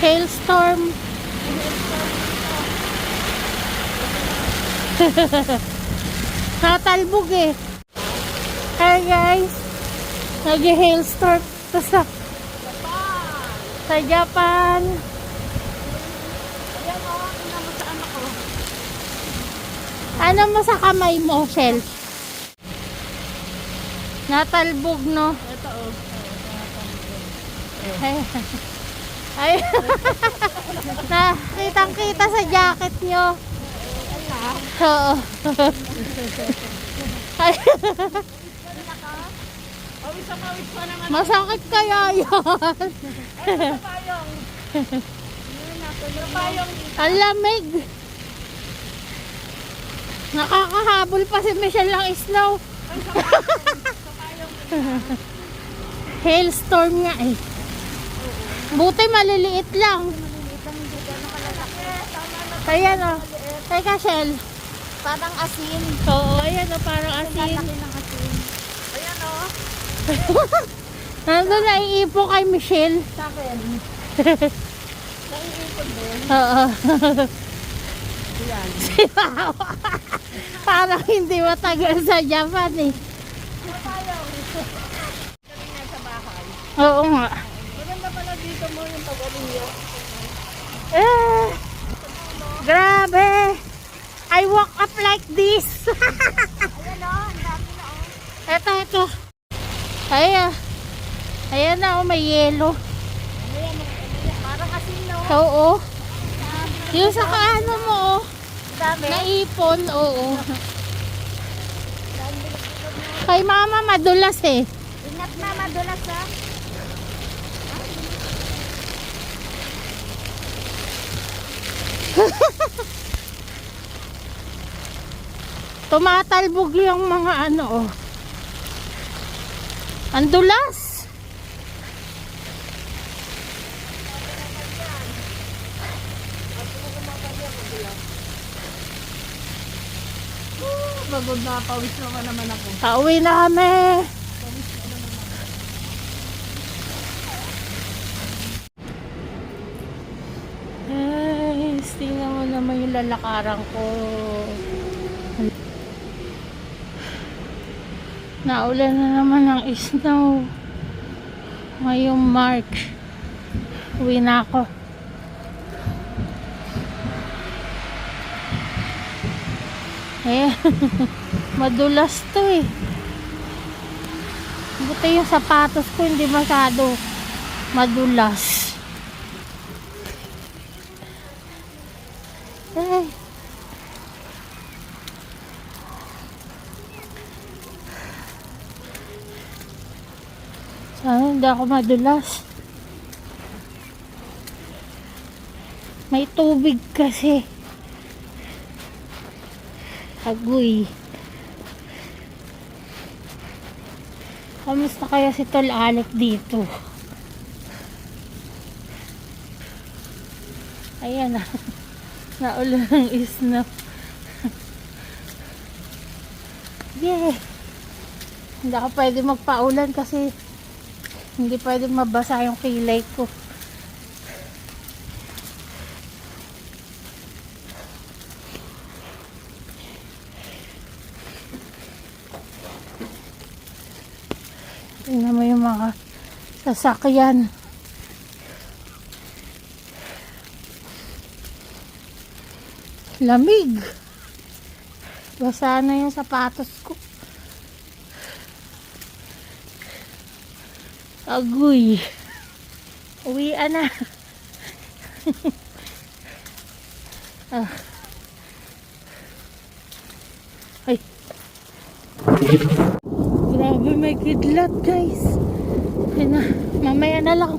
Hailstorm. Tatalbog eh. Hi guys. Nag-hailstorm to sa Japan. Ayan o, tingnan mo sa anak ko. Ano mo sa kamay mo, Shell? Natalbog, no? Ito o. Ay. Ay. Nakitang-kita sa jacket nyo. Oo. Ay. Pawis na pawis pa naman. Masakit kaya yun. Ay, sa payong. Sa payong. Ang lamig. Nakakahabol pa si Michelle ng snow. Ay, sa payong. Sa payong. Hailstorm nga eh. Buti maliliit lang. Ayan o. Teka, Shell. Parang asin. Oo, ayan o. Parang asin. Lalaki ng asin. Ayan o. Nandun na iipo kay Michelle. Sa akin. Naiipon din. Oo. Ayan. Parang hindi matagal sa Japan eh. Sa payong. Galing yan sa bahay. Oo nga. Maganda pala dito mo yung pag-aling yun. Eh, grabe. I walk up like this. Ayan o, ang dami na o. Ito. Ayan. Ayan na oh, may yelo. Ayan, parang asin no. Oo. Yung sa kaano mo oh. Dami. Naipon, oo. Kay mama madulas eh. Ingat na, madulas ha. Tumatalbog yung mga ano oh. Ang dulas. Bagod na, pawis naman ako. Pauwi na kami. Guys, tingnan mo naman yung lalakaran ko. Naulan na naman ng snow. Ngayong March. Uwi na ako. Ayan. Madulas to eh. Buti yung sapatos ko hindi masyado madulas. Eh. Sana hindi ako madulas. May tubig kasi. Agoy. Kamusta kaya si Tol Alec dito? Ayan na. Naulan ng snow. Yeah. Hindi ako pwede magpaulan kasi hindi pwede mabasa yung kilay ko. Tingnan mo yung mga sasakyan. Lamig. Basa na yung sapatos ko. Agoy. Uwian na. Ah. Ay. Grabe, may kidlat guys. Ay na, mamaya na lang.